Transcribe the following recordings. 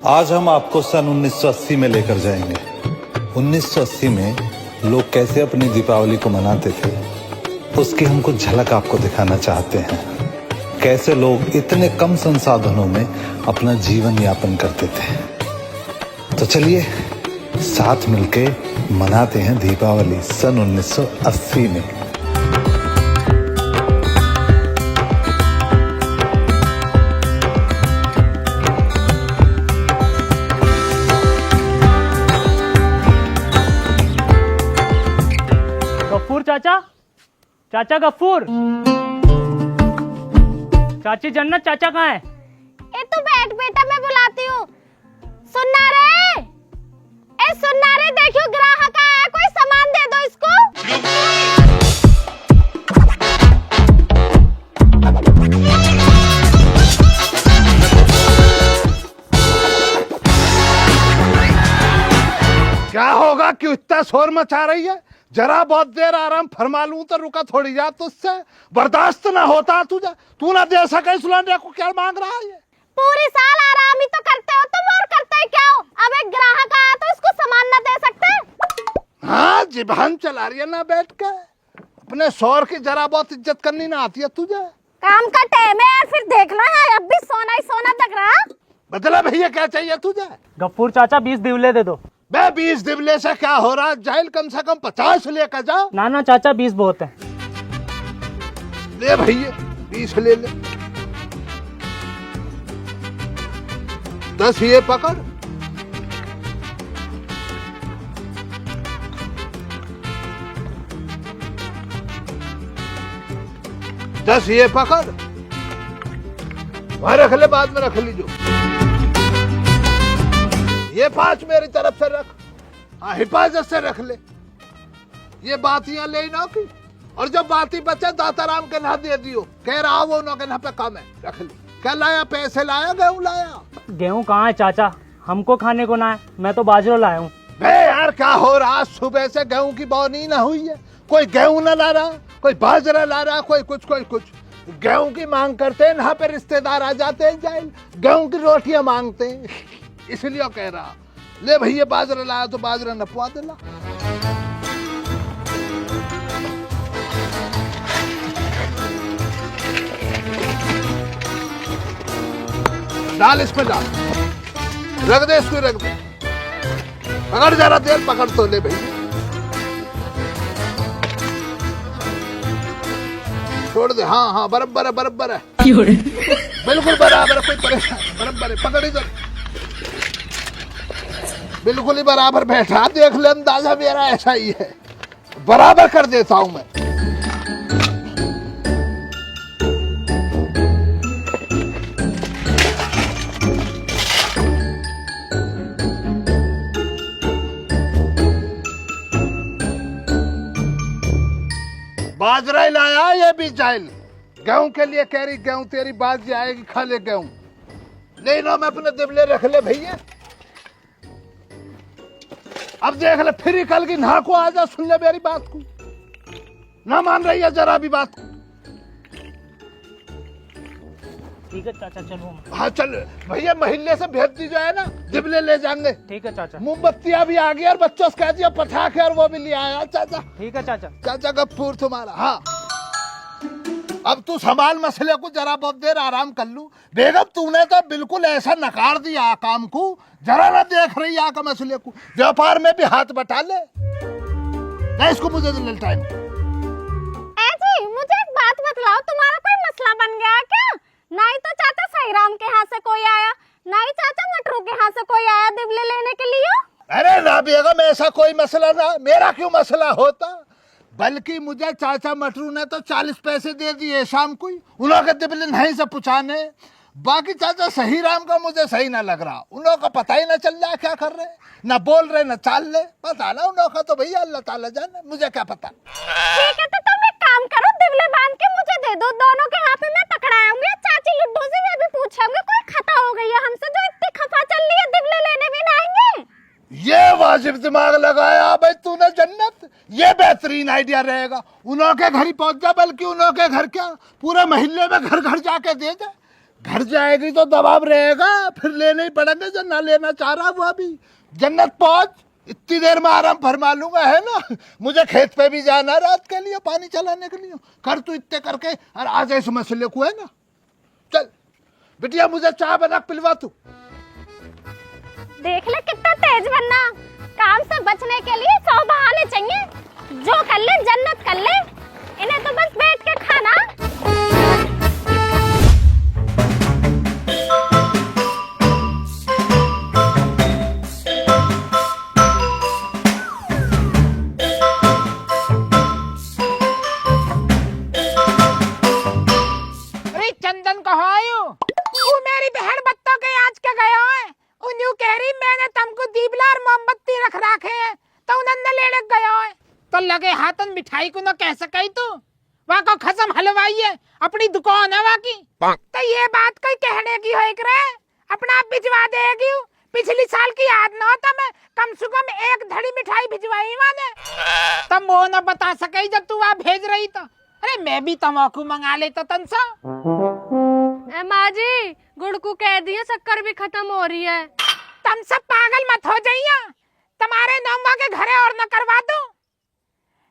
आज हम आपको सन 1980 में लेकर जाएंगे। 1980 में लोग कैसे अपनी दीपावली को मनाते थे, उसकी हम कुछ झलक आपको दिखाना चाहते हैं। कैसे लोग इतने कम संसाधनों में अपना जीवन यापन करते थे। तो चलिए साथ मिलके मनाते हैं दीपावली सन 1980 में। गफ्फूर चाचा, चाचा गफ्फूर, चाची जन्नत, चाचा कहाँ है? ए तू बैठ बेटा, मैं बुलाती हूँ। सुनना रे, ए सुनना रे, देखियो ग्राहक आया, कोई सामान दे दो इसको। क्या होगा, क्यों इतना शोर मचा रही है? जरा बहुत देर आराम फरमा लूं तो रुका थोड़ी जा, तुझसे बर्दाश्त ना होता तुझे। तू ना दे सके सुलाने को, क्या मांग रहा है? पूरी साल आराम ही तो करते हो तुम, और करते क्या हो? अब एक ग्राहक आया तो इसको सामान न दे सकते? हाँ, जिभान चला रही है ना बैठ के। अपने शोर की जरा बहुत इज्जत करनी ना आती है तुझे? काम का टाइम है, फिर देखना है, अब भी सोना ही सोना लग रहा। बदला भैया, क्या चाहिए तुझे? गफ्फूर चाचा 20 दिवले दे दो। बे 20 दिवले से क्या हो रहा? जाइल कम से कम 50 लेकर जा। ना ना चाचा 20 बहुत है। ले भैया 20 ले ले। 10 ये पकड़। दस ये पकड़, वहां रख ले, बाद में रख लीजो। ये 5 मेरी तरफ से रख, हाँ हिफाजत से रख ले। ये बातियां ले ना की, और जब बाती बचे दाताराम के ना दे दियो, कह रहा वो ना के ना पे कम है, रख ले। क्या लाया? पैसे लाया, गेहूं लाया? गेहूं कहाँ है चाचा, हमको खाने को ना है, मैं तो बाजरा लाया हूँ। बे यार क्या हो रहा? सुबह से गेहूं की बोनी ना हुई है, कोई गेहूं ना ला रहा, कोई बाजरा ला रहा, कोई कुछ। गेहूं की मांग करते हैं, यहाँ पे रिश्तेदार आ जाते हैं, जाइल गेहूं की रोटियां मांगते हैं, इसलिए कह रहा। ले भैया बाजरा लाया तो बाजरा नपवा देना। डाल इसमें, डाल, रख दे इसको, रख दे। पकड़ जरा देर, पकड़ तो ले भैया, छोड़ दे। हाँ हाँ बराबर है, बराबर है, बिल्कुल बराबर है, कोई परेशान, बराबर है। पकड़ इधर, बिल्कुल ही बराबर बैठा। देख ले, अंदाजा मेरा ऐसा ही है, बराबर कर देता हूं मैं। बाजरा ही लाया, ये भी जाइल गेहूं के लिए कह रही। गेहूं तेरी बाजी आएगी, खा ले गेहूं। ले लो, मैं अपने दिबले रख ले भैया। अब देख ले, फिर कल की ना को आ जा, सुन ले मेरी बात को। ना मान रही है जरा भी बात। ठीक है चाचा, चलो। हाँ चल भैया, महल्ले से भेज दीजिए ना, दिबले ले जाएंगे। ठीक है चाचा। मोमबत्तियां भी आ गई, और बच्चों से कह दिया पटाखे और वो भी ले आया चाचा। ठीक है चाचा। चाचा गफ्फूर तुम्हारा। हाँ अब तू संभाल मसले को, जरा बहुत देर आराम कर लूं। बेगम तूने तो बिल्कुल ऐसा नकार दिया काम को, जरा ना देख रही आका मसले को। व्यापार में भी हाथ बटा ले। नहीं इसको मुझे टाइम। ऐसी मुझे एक बात बतलाओ, तुम्हारा कोई मसला बन गया क्या? नहीं तो चाचा सहीराम के यहाँ से कोई आया, नहीं चाचा मटरू के यहाँ से कोई आया दिबले लेने के लिए? अरे ना बेगम, ऐसा कोई मसला ना, मेरा क्यों मसला होता? बल्कि मुझे चाचा मटरू ने तो 40 पैसे दे दिए शाम को, उन्होंने दिबले नहीं से पुछाने। बाकी चाचा सही राम का मुझे सही ना लग रहा, उन लोगों का पता ही ना चल रहा है क्या कर रहे, ना बोल रहे ना चाल ले। पता ना उन लोगों का, तो भैया अल्लाह ताला जाने, मुझे क्या पता। ठीक है तो तुम एक काम करो, दिबले बांध के मुझे दे दो, दोनों के हाथ में मैं पकड़ाऊंगी। चाची लुड्डू से मैं भी पूछूंगी कोई खता हो गई है हमसे, जो इतनी खफा चल रही है, दिबले लेने भी ना आएंगे। ये वाजिब दिमाग लगाया भाई तूने जन्नत, ये बेहतरीन आइडिया रहेगा। उन्हों के घर ही पहुंच जा, बल्कि उन्हों के घर क्या, पूरे महल्ले में घर घर जाके दे दे। घर जाएगी तो दबाव रहेगा, फिर लेने ही पड़ेंगे जो ना लेना चाह रहा वो अभी। जन्नत पहुंच, इतनी देर में आराम फरमा लूंगा, है ना। मुझे खेत पे भी जाना रात के लिए पानी चलाने के लिए। कर तू इतने करके और आज इस मसले को, है ना। चल बिटिया मुझे चाय बना पिलवा तू। देख ले कितना तेज बनना। काम से बचने के लिए 100 बहाने चाहिए। जो कर ले जन्नत कर ले, इन्हें तो बस बैठ के खाना। अरे चंदन कहाँ आयो? तू मेरी बहन बत्तों के आज क्या गया है? उन्हें कह रही मैंने तुमको दीपला और मोमबत्ती रख रखे हैं तो उन्हें लेने गया है। तो लगे हाथन मिठाई को न कह सके तू। वहाँ को खसम हलवाई है, अपनी दुकान है वहाँ की। तो ये बात कोई कहने की हो करे, अपना आप भिजवा देगी। पिछली साल की याद न होता मैं कम से कम 1 धड़ी मिठाई भिजवाई मैंने। तब वो न बता सके जब तू वहाँ भेज रही तो। अरे मैं भी तम्बाकू मंगा लेता तनसा। माँ जी गुड़ को कह दिए शक्कर भी खत्म हो रही है। तुम सब पागल मत हो जाइए, तुम्हारे नौमा के घरे और न करवा दो।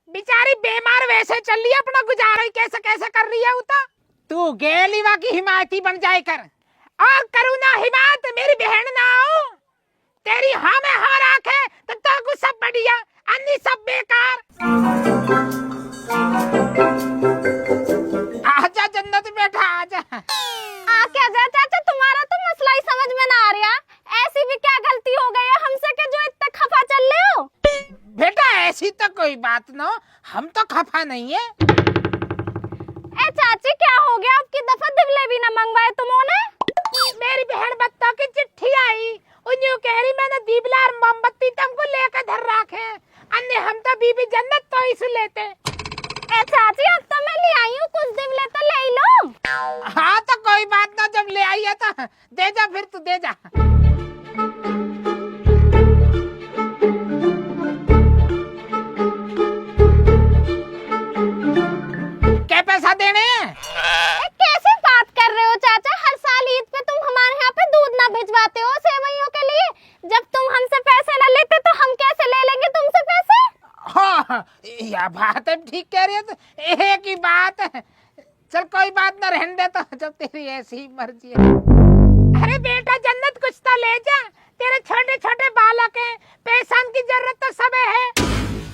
बेचारी बीमार वैसे चल रही है, अपना गुजारा ही कैसे कैसे कर रही है उता। तू गेलीवा की हिमायती बन जाए कर और करू ना हिमायत मेरी बहन ना हो। तेरी हाँ में हाँ राखे तो सब बढ़िया, अन्नी सब बेकार। आजा जन्नत बेटा आजा। क्या जा चाचा, तुम्हारा तो मसला ही समझ में ना आ रहा। ऐसी भी क्या गलती हो गई है हमसे कि जो इतना खफा चल रहे हो? बेटा ऐसी तो कोई बात ना, हम तो खफा नहीं है। ए चाची क्या हो गया? आपकी दफा दिवले भी ना मंगवाए तुमने? मेरी बहन बत्तों की चिट्ठी आई, उन्हें कह रही मैंने दीपला और मोमबत्ती तुमको लेकर धर रखे हैं। अन्य हम तो बीबी जन्नत तो इसे लेते। ए चाची अब तो मैं ले आई हूँ, कुछ दिवले तो ले लो। हाँ तो कोई बात ना, जब ले आई है तो दे जा, फिर तू दे जा। क्या पैसा देने हैं? कैसे बात कर रहे हो चाचा? हर साल ईद पे तुम हमारे यहाँ पे दूध ना भिजवाते हो सेवइयों के लिए। जब तुम हमसे पैसे ना लेते तो हम कैसे ले लेंगे तुमसे पैसे? हाँ यह बात है, ठीक कह रही है। तो एक ही बात है, चल कोई बात ना, रहने दे तो जब तेरी ऐसी ही मर्जी है। अरे बेटा जन्नत कुछ तो ले जा, तेरे छोटे छोटे बालक हैं, पैसा की जरूरत तो सब है।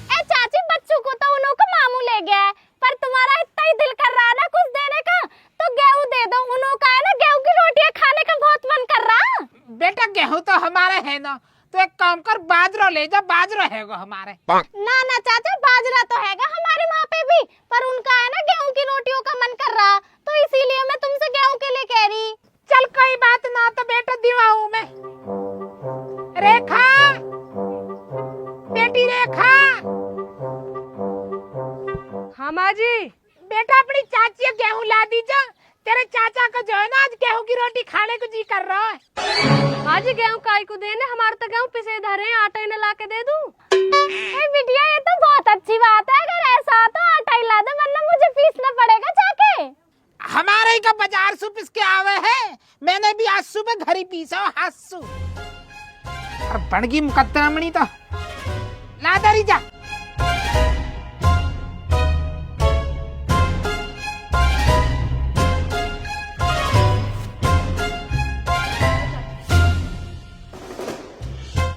ए चाची बच्चों को तो उन्हों को मामू ले गया है, पर तुम्हारा इतना ही दिल कर रहा है ना कुछ देने का, तो गेहूं दे दो। उन्हों का है ना गेहूं की रोटियां खाने का बहुत मन कर रहा। बेटा गेहूं तो हमारे है ना, तो एक काम कर बाजरा ले जा, बाजरा हैगा हमारे। ना ना चाचा बाजरा तो हैगा हमारे वहाँ पे भी, पर उनका है ना गेहूं की रोटियों का मन कर रहा, तो इसीलिए मैं तुमसे गेहूं के लिए कह रही। चल कोई बात ना, तो बेटा दिवाऊं मैं। रेखा, बेटी रेखा। हाँ माँ जी। बेटा अपनी चाची गेहूं ला दीजा, तेरे चाचा को जो है ना आज गेहूं की रोटी खाने को जी कर रहा है। हाँ जी गेहूं काय को देने, हमारे तो गेहूं पिसे धरे हैं, आटा ही न ला के दे दूं। बिटिया ये तो बहुत अच्छी बात है, अगर ऐसा हो तो आटा ही ला दे, वरना मुझे पीसना पड़ेगा जाके। हमारे ही का बाजार सु पिस के आवे है, मैंने भी आज सुबह घर ही पीसा हाथ सु। और बनगी मुकद्दमणी तो ला दरी जा।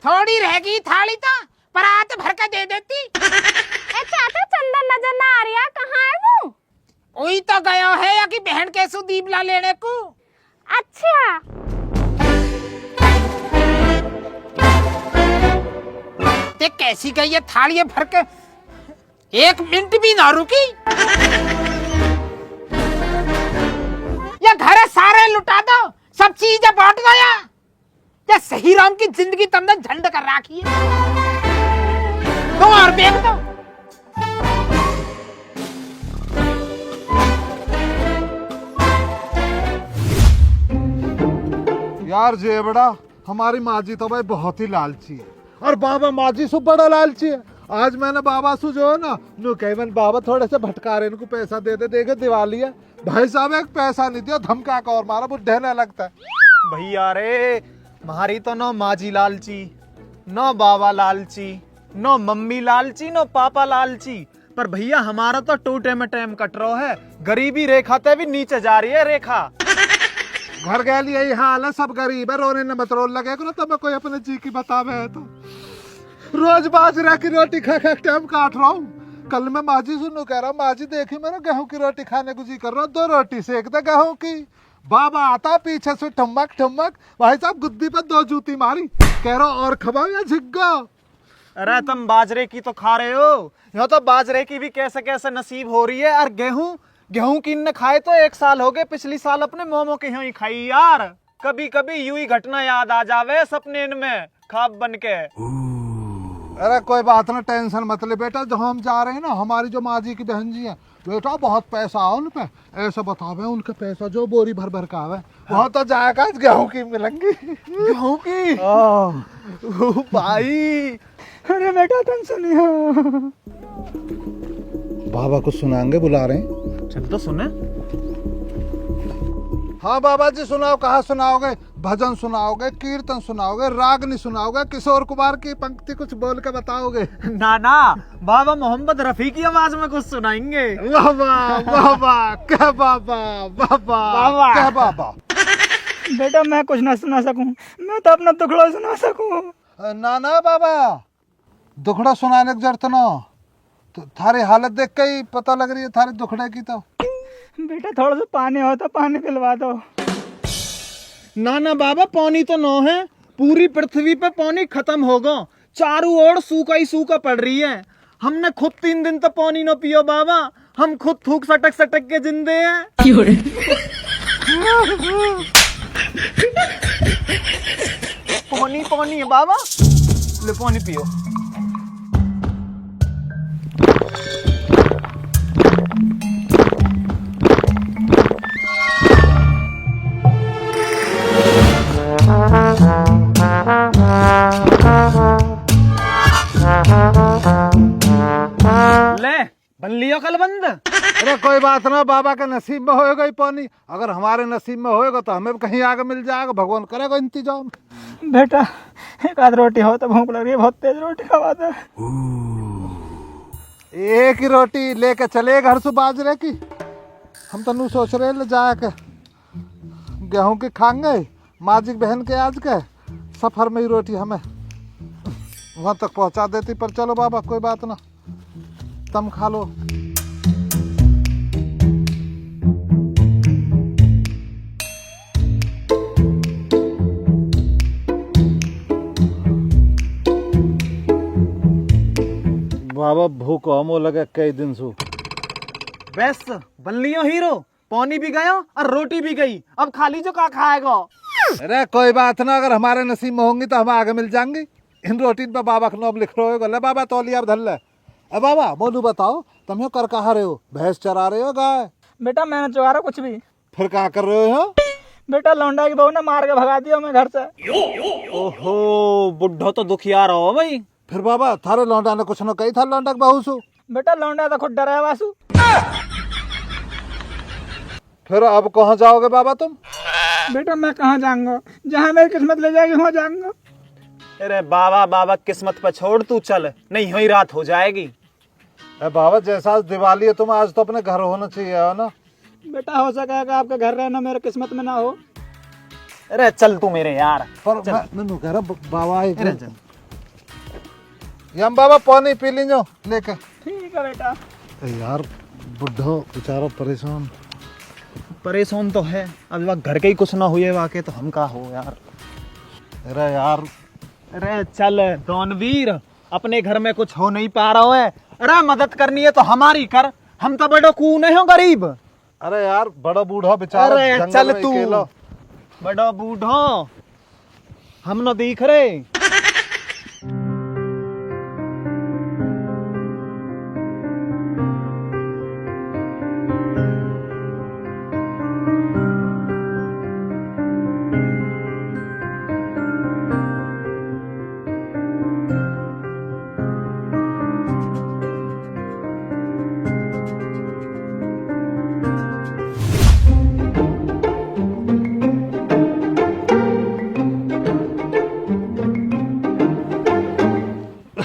थोड़ी रहेगी थाली तो परात भर के दे देती। ए चाचा चंदन नजर ना आ रही है, कहाँ है वो? वही तो गया है या कि बहन के सु दीपला लेने को। अच्छा ते कैसी गई ये थाली भर के, 1 मिनट भी ना रुकी। ये घर सारे लुटा दो, सब चीजें बांट गया। या सही राम की जिंदगी तुमने झंड कर रखी है। तो और देख दो। यार जेबड़ा हमारी माँ जी तो भाई बहुत ही लालची है, और बाबा माँ जी से बड़ा लालची है। आज मैंने बाबा से जो है ना नु कहवन बाबा थोड़े से भटकारे इनको पैसा दे दे, देखे दिवाली है भाई साहब एक पैसा नहीं दिया, धमका का और मारा, बुढ़े ने लगता है। भैया रे, हमारी तो नो माजी लालची, नो बाबा लालची, नो मम्मी लालची, नो पापा लालची, पर भैया हमारा तो टूटे में टाइम कट रहा है। गरीबी रेखा ते भी नीचे जा रही है रेखा। घर गए यही हाल है, सब गरीब है, रोने न मतरोल लगे करो, तब मैं कोई अपने जी की बतावे है तो रोज बाजरा की रोटी खा खा टाइम काट रहा हूँ। कल मैं माजी सुनू कह रहा हूँ, माजी देखी मेरा गेहूं की रोटी खाने को जी कर रहा हूँ, 2 रोटी सेक दे गेहूं की। बाबा आता पीछे से ठमक ठमक, भाई साहब गुद्दी पे 2 जूती मारी, कह रहा और खबाओ या झिग्गा। अरे तुम बाजरे की तो खा रहे हो, यहाँ तो बाजरे की भी कैसे कैसे नसीब हो रही है। और गेहूं की न खाए तो 1 साल हो गए, पिछली साल अपने मोमो के यहाँ ही खाई यार। कभी कभी यूं ही घटना याद आ जावे सपने में ख्वाब बन के। अरे कोई बात ना, टेंशन मत ले बेटा, जहाँ हम जा रहे हैं ना, हमारी जो माजी की बहन जी है बेटा, बहुत पैसा है उन पे, ऐसा बतावे उनके पैसा जो बोरी भर भर का आवे, वहाँ तो जाएगा गेहूं की मिलेंगी। गेहूं की भाई। अरे बेटा तुम सुनिए, बाबा कुछ सुनाएंगे, बुला रहे हैं। चल तो सुने। हाँ बाबा जी सुनाओ, कहाँ सुनाओगे? भजन सुनाओगे, कीर्तन सुनाओगे, रागनी सुनाओगे, किशोर कुमार की पंक्ति कुछ बोल के बताओगे? ना ना, बाबा मोहम्मद रफी की आवाज में कुछ सुनाएंगे। वाह वाह वाह वाह, क्या बाबा, बाबा क्या बाबा। बेटा मैं कुछ ना सुना सकूं, मैं तो अपना दुखड़ा सुना सकूं। ना ना बाबा, दुखड़ा सुनाने की जरूरत ना, तो थारी हालत देख के ही पता लग रही है थारे दुखड़े की। तो बेटा थोड़ा सा पानी हो तो पानी पिलवा दो। ना ना बाबा, पानी तो नो है, पूरी पृथ्वी पे पानी खत्म होगा, चारों ओर सूखा ही सूखा पड़ रही है। हमने खुद 3 दिन तो पानी न पियो बाबा, हम खुद थूक सटक सटक के जिंदे हैं। पानी पानी है बाबा, ले पानी पियो। ले बन लियो कल बंद। अरे कोई बात ना, बाबा के नसीब में होएगा ही पानी, अगर हमारे नसीब में होएगा तो हमें कहीं आगे मिल जाएगा, भगवान करेगा इंतजाम। बेटा 1 आध रोटी हो तो, भूख लग रही है, बहुत तेज रोटी खवा दे। 1 ही रोटी लेके चले घर से बाजरे की, हम तो नू सोच रहे ले जाके गेहूं की खाएंगे, माजी बहन के आज के सफर में ही रोटी हमें वहां तक पहुंचा देती। पर चलो बाबा कोई बात ना, तुम खा लो। बाबा भूख हमो लगे कई दिन से। बस बन लियो हीरो, पानी भी गया और रोटी भी गई, अब खाली जो का खाएगा। अरे कोई बात ना, अगर हमारे नसीब में होंगी तो हमें आगे मिल जाएंगी। इन रोटी पे बाबा का नाम लिख रहे हो, ले बाबा तौलिया धर ले। अब बाबा मोनू बताओ, तुम यो कर कहा रहे हो? भैंस चरा रहे हो गाय? बेटा मैंने चुरा कुछ भी। फिर क्या कर रहे हो? बेटा लौंडा की बहू ने मार के भगा दिया मैं घर से। ओहो, बुढ़ो तो दुखिया रहो भाई। फिर बाबा थारे लौंडा ने कुछ न कही था लौंडा के बहू सु? बेटा लौंडा तो खुद डरा है वासु। फिर अब कहाँ जाओगे बाबा तुम? बेटा मैं कहाँ जाऊंगा, जहाँ मेरी किस्मत ले जाएगी वहाँ जाऊंगा। अरे बाबा बाबा किस्मत पर छोड़, तू चल, नहीं हुई रात हो जाएगी। अरे बाबा जैसा आज दिवाली है, तुम आज तो अपने घर होना चाहिए है ना। बेटा हो सकेगा आपका घर रहना मेरे किस्मत में ना हो। अरे चल तू मेरे यार। पर मैं कह रहा बाबा यम बाबा पानी पी लीजो लेके। ठीक है बेटा। यार बुढ़ो बेचारा परेशान तो है, अब घर के ही कुछ ना हुए वाके तो हम का हो यार। अरे यार, अरे चल दोनवीर, अपने घर में कुछ हो नहीं पा रहा है, अरे मदद करनी है तो हमारी कर, हम तो बड़ो कून है गरीब। अरे यार बड़ा बूढ़ा बेचारा, अरे चल तू, बड़ा बूढ़ा हम न देख रहे।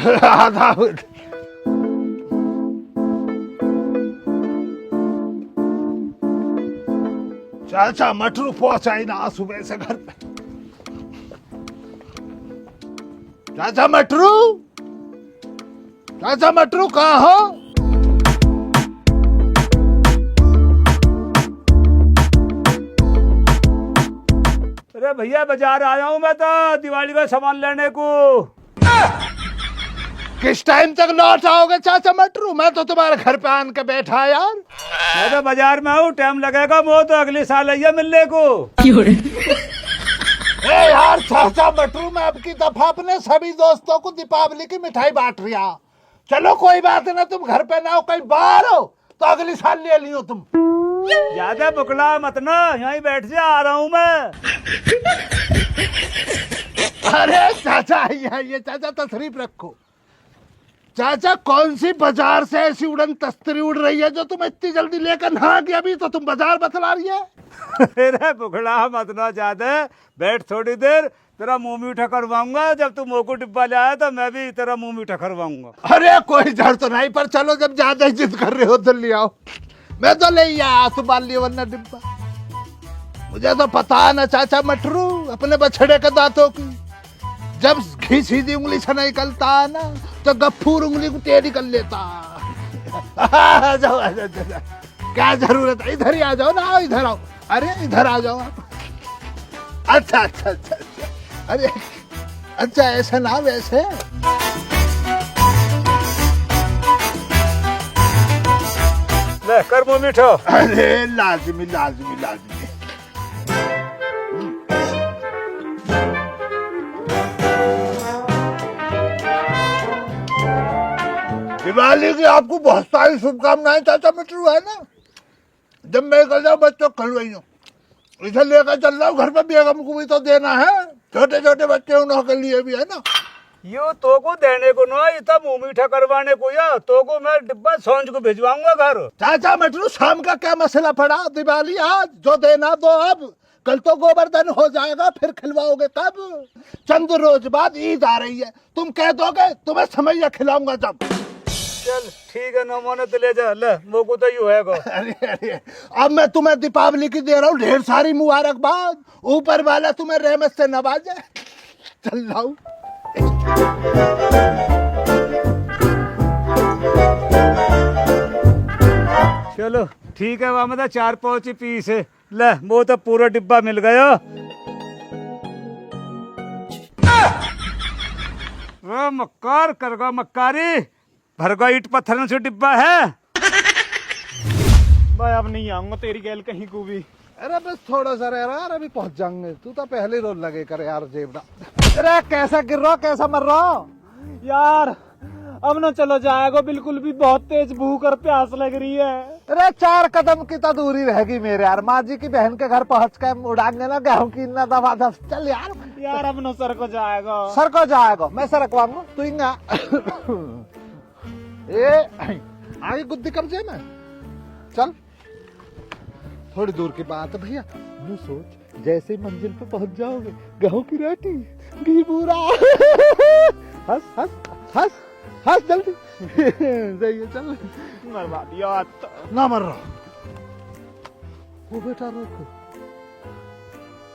आधा चाचा मटरू पहुंचाई ना सुबह से घर पे। चाचा मटरू, चाचा मटरू कहाँ हो? अरे भैया बाजार आया हूँ मैं तो दिवाली का सामान लेने को। किस टाइम तक लौट आओगे चाचा मटरू? मैं तो तुम्हारे घर पे आन के बैठा यार। मैं तो बाजार में हूँ, टाइम लगेगा वो तो अगले साल आइए मिलने को। ए यार चाचा मटरू, मैं अब की दफा अपने सभी दोस्तों को दीपावली की मिठाई बांट रहा। चलो कोई बात ना, तुम घर पे ना हो, कहीं बाहर हो तो अगले साल ले लियो तुम। ज्यादा बुकला मत ना, यहीं बैठ जा, आ रहा हूँ मैं। अरे चाचा ये चाचा तशरीफ रखो। चाचा कौन सी बाजार से ऐसी उड़न तस्तरी उड़ रही है जो तुम इतनी जल्दी लेकर ना गया? अभी तो तुम बाजार बतला रही है। अरे बुकला मत ना ज्यादा, बैठ थोड़ी देर, तेरा मुंह मीठा करवाऊंगा। जब तू मोको डिब्बा ले आया तो मैं भी तेरा मुंह मीठा करवाऊंगा। अरे कोई जड़ तो नहीं, पर चलो जब ज्यादा ही जिद कर रहे हो तो ले आओ। मैं तो ले आया सुबह लिए वरना डिब्बा। मुझे तो पता है ना चाचा मटरू अपने बछड़े के दांतों की, जब घी सीधी उंगली से निकलता है ना तो गफ्फूर उंगली को टेढ़ी कर लेता। आ जाओ, आ जाओ, आ जाओ। क्या जरूरत है, इधर ही आ जाओ ना, आओ इधर आओ। अरे इधर आ जाओ आप। अच्छा अच्छा अच्छा अच्छा, अरे अच्छा ऐसे ना वैसे। ले कर मुंह मीठा। अरे लाजमी लाजमी लाजमी। दिवाली की आपको बहुत सारी शुभकामनाएं चाचा मिट्रू, है ना? जब मैं कर जाऊँ बच्चों खलवाई हूँ, इसे लेकर चल रहा हूँ घर पे, बेगम को भी तो देना है, छोटे छोटे बच्चे उनके लिए भी, है ना? यो तो को देने को ना, ये तो मुंह मीठा करवाने को। या तो को मैं डिब्बा सांझ को भिजवाऊंगा घर। चाचा मिट्रू शाम का क्या मसला पड़ा? दिवाली आज, जो देना दो अब, कल तो गोवर्धन हो जाएगा, फिर खिलवाओगे कब? चंद रोज बाद ईद आ रही है, तुम कह दोगे तुम्हें समैया खिलाऊंगा जब। चल ठीक है, न मोने तो ले जा। ले मोको तो यू है। अरे अरे अब मैं तुम्हें दीपावली की दे रहा हूँ ढेर सारी मुबारकबाद, ऊपर वाला तुम्हें रहमत से नवाजे। चल रहा हूँ। चलो ठीक है, वहां में 4-5 पीस है। ले वो तो पूरा डिब्बा मिल गया। वो मक्कार करगा मक्कारी, भरगा ईट पत्थर से डिब्बा है। भाई अब नहीं आऊंगा तेरी गैल कहीं को भी। अरे बस थोड़ा सा रह रहा यार, अभी पहुंच जाएंगे। तू तो पहले रोल लगे कर यार जेबड़ा। अरे कैसा गिर रहा, कैसा मर रहा यार? अब ना चलो जाएगा, बिल्कुल भी बहुत तेज भूख और प्यास लग रही है। अरे 4 कदम की तो दूरी रहेगी मेरे यार। माँ जी की बहन के घर पहुंच के उड़ाएंगे ना गेहूं की ना दबा दब। चल यार। यार अब ना सर को जाएगा। सर को जाएगा, मैं सरकवाऊंगा तू ही ना। ए आगे गुद्दी कब्जे में। चल थोड़ी दूर की बात है भैया। नू सोच जैसे मंजिल पे पहुंच जाओगे, गेहूं की रोटी, घी पूरा। हंस हंस हंस हंस जल्दी। सही है, चल। मरवा दिया ना मर रहा। वो बेटा रुक,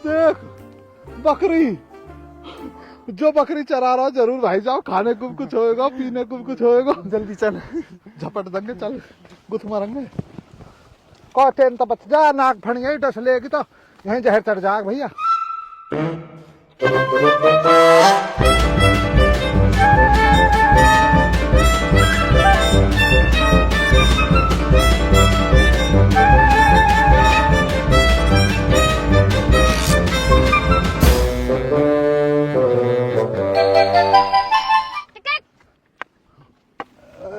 देख बकरी, जो बकरी चरा रहा जरूर भाई जाओ। खाने को कुछ होएगा, पीने को कुछ होएगा। जल्दी चल, झपट देंगे। चल गुथ मारेंगे। कौन तो बच जा, नाक फड़िया डस लेगी तो यहीं जहर चढ़ जाएगा भैया।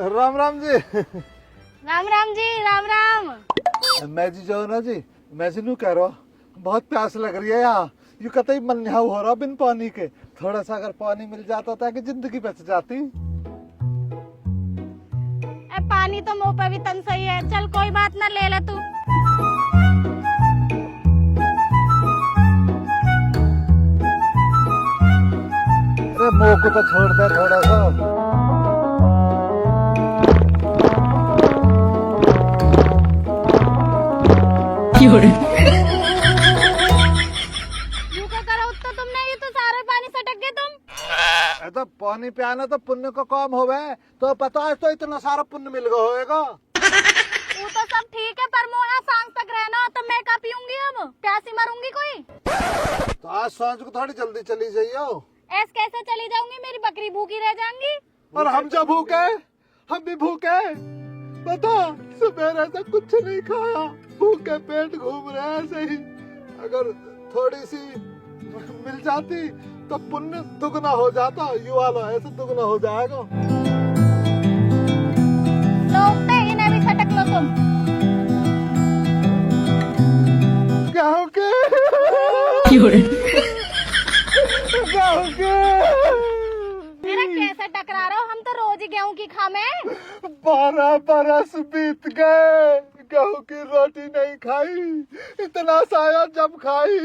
राम राम जी। राम राम जी, राम राम। मैं जी जो ना जी, मैं जी नू कह रहा हूँ बहुत प्यास लग रही है यहाँ। यू कतई मन निहाऊ हो रहा बिन पानी के। थोड़ा सा अगर पानी मिल जाता ताकि जिंदगी बच जाती। पानी तो मुंह पे भी तन सही है। चल कोई बात ना, ले ले तू। अरे मुंह को तो छोड़ दे थोड़ा सा। यूं क्या करा उत्तो तुमने, ये तो सारा पानी सटक गए तुम। तो पानी पियाना तो पुण्य का काम होवे, तो पता है तो इतना सारा पुण्य मिल गया होएगा। वो तो सब ठीक है, पर मोया सांस तक रहना, तो मैं क्या पीऊंगी अब, प्यासी मरूंगी कोई। तो आज सांझ को थोड़ी जल्दी चली जाइयो। ऐसे कैसे चली जाऊंगी, मेरी बकरी भूखी रह जाएंगी। और हम जब भूखे, हम भी भूखे, पता सवेरे से कुछ नहीं खाया, भूखे पेट घूम रहे हैं ऐसे ही। अगर थोड़ी सी मिल जाती तो पुण्य दुगना हो जाता, युवा लो ऐसे दुगना हो जाएगा। लोग इन्हें भी सटक लो तुम। गाँव के मेरा कैसे टकरा रहे हो, हम तो रोज ही गेहूं की खामे। 12 बरस बीत गए, गेहूं की रोटी नहीं खाई, इतना साया जब खाई।